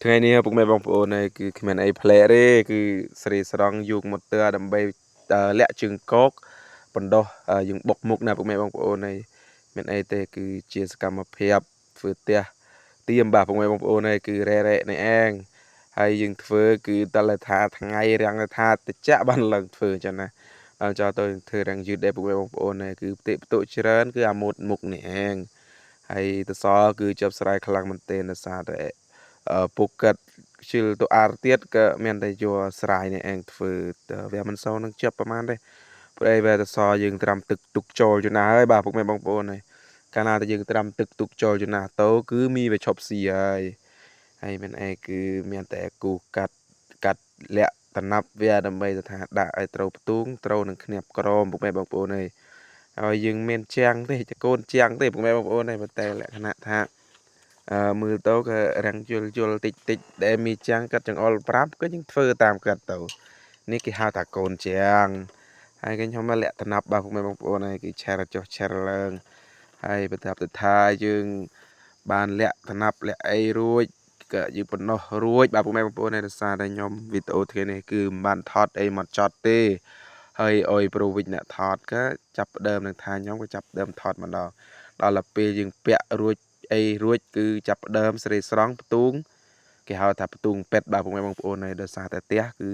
ថ្ងៃនេះពុកម៉ែបងប្អូនគឺគ្មានអីផ្លែទេគឺស្រីស្រង់យកមកទ័រដើម្បីលាក់ជើងកកបណ្ដោះយើងបុកមុខណាពុកម៉ែបងប្អូនហើយមានអីទេគឺជាសកម្មភាពធ្វើផ្ទះទៀមបាទពុកម៉ែបងប្អូនហើយគឺរ៉េនេះឯងហើយយើងធ្វើគឺតើថាថ្ងៃរាំងថាតិចបានឡើងធ្វើអញ្ចឹងណាចូលទៅធ្វើរាំងយឺតដែរពុកម៉ែបងប្អូនហើយគឺផ្ទៃផ្ទុកច្រើនគឺអាម៉ូតមុខនេះឯងហើយតសគឺជាប់ស្រ័យខ្លាំងមែនទែនដោយសារតែពុកកាត់ខ្ជិលទៅអារទៀតក៏មានតែយកស្រាយនេះឯងធ្វើវាមិនសូវនឹងជាប់ប្រហែលទេព្រោះឯវាតសយើងត្រាំទឹកទុកចូលយូរណាស់ហើយបាទពុកម៉ែបងប្អូនហើយកាលណាតែយើងត្រាំទឹកទុកចូលយូរណាស់ទៅគឺមីវាឈប់ស៊ីហើយមានអីគឺមានតែគូកាត់លាក់តំណាប់វាដើម្បីទៅថាដាក់ឲ្យត្រូវផ្ទូងត្រូវនឹងគ្នាប់ក្រមពុកម៉ែបងប្អូនហើយយើងមានជាងទេកូនជាងទេពុកម៉ែបងប្អូនហើយតែលក្ខណៈថាមើលទៅក៏រាំងយល់តិចដែលមីចាំងកាត់ចង្អុលប្រាប់ក៏យើងធ្វើតាមកាត់ទៅនេះគេហៅថាកូនជាងហើយគេខ្ញុំមកលាក់តំណាប់បាទពុកម៉ែបងប្អូនហើយគឺឆេរចុះឆេរឡើងហើយបន្ទាប់ទៅថាយើងបានលាក់តំណាប់លាក់អីរួចក៏យើងបំណោះរួចបាទពុកម៉ែបងប្អូនហើយដោយសារតែខ្ញុំវីដេអូថ្ងៃនេះគឺមិនបានថតអីមកចត់ទេហើយអុយប្រូវិចអ្នកថតក៏ចាប់ផ្ដើមនឹងថាខ្ញុំក៏ចាប់ផ្ដើមថតម្ដងដល់ពេលយើងពាក់រួចអីរួចគឺចាប់ផ្ដើមស្រីស្រង់ផ្ទូងគេហៅថាផ្ទូងពេតបាទពុកម៉ែបងប្អូនហើយដោយសារតែផ្ទះគឺ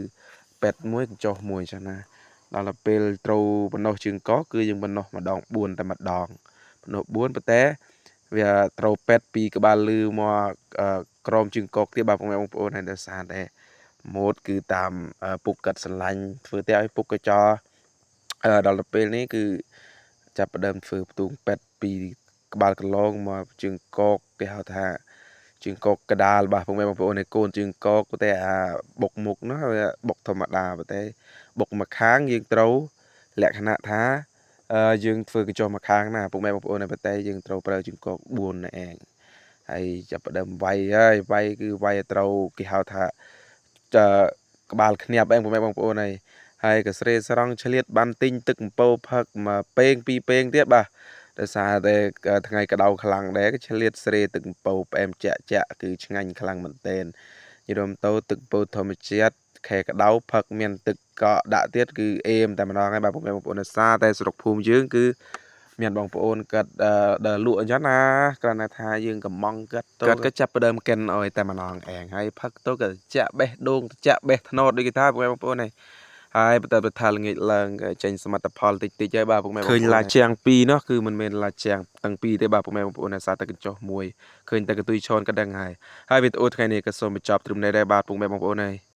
ពេតមួយកញ្ចុះមួយចឹងណាដល់ពេលត្រូវបណ្ដោះជើងកគឺយើងបណ្ដោះម្ដង4តែម្ដងបណ្ដោះ4ប៉ុន្តែវាត្រូវពេតពីក្បាលលឺមកក្រោមជើងកទៀតបាទពុកម៉ែបងប្អូនហើយដោយសារតែម៉ូតគឺតាមពុកកាត់ស្រឡាញ់ធ្វើតែឲ្យពុកកញ្ចោដល់ទៅពេលនេះគឺចាប់ផ្ដើមធ្វើផ្ទូងពេតពីក្បាលកន្លងមកជើងកកគេហៅថាជើងកកកដាលបាទពុកម៉ែបងប្អូនឯកូនជើងកកតែអាបុកមុខនោះវាបុកធម្មតាតែបុកមួយខាងយើងត្រូវលក្ខណៈថាយើងធ្វើកញ្ចុះមួយខាងណាពុកម៉ែបងប្អូនឯតែយើងត្រូវប្រើជើងកក4នេះឯងហើយចាប់ផ្ដើមវាយហើយវាយគឺវាយឲ្យត្រូវគេហៅថាក្បាលគ្នាបឯងពុកម៉ែបងប្អូនហើយក៏ស្រេស្រង់ឆ្លៀតបានទិញទឹកអំពៅផឹកមកពេង2ពេងទៀតបាទដោយសារតែថ្ងៃក្តៅខ្លាំងដែរក៏ឆ្លៀតស្រេទឹកអំពៅផ្អែមចាក់គឺឆ្ងាញ់ខ្លាំងមែនទែននិយាយទៅទឹកអំពៅធម្មជាតិខែក្តៅផឹកមានទឹកកកដាក់ទៀតគឺអេមតែម្ដងហើយបាទពុកម៉ែបងប្អូនដោយសារតែស្រុកភូមិយើងគឺមានបងប្អូនគាត់ដើរលក់អញ្ចឹងណាគ្រាន់តែថាយើងកំងគាត់ក៏ចាប់ផ្ដើមកិនឲ្យតែម្ដងឯងហើយផឹកទៅក៏ចាក់បេះដូងចាក់បេះថ្នោតដូចគេថាបងប្អូនហើយបន្តទៅថាល្ងាចឡើងចេញសមិទ្ធផលតិចហើយបាទពុកម៉ែបងប្អូនឃើញឡាជាង2នោះគឺមិនមែនឡាជាងទាំងពីរទេបាទពុកម៉ែបងប្អូនសារតែកញ្ចុះមួយឃើញតែកន្ទុយឈនក៏ដឹងហើយវីដេអូថ្ងៃនេះក៏សូមបញ្ចប់ត្រឹមនេះដែរបាទពុកម៉ែបងប្អូន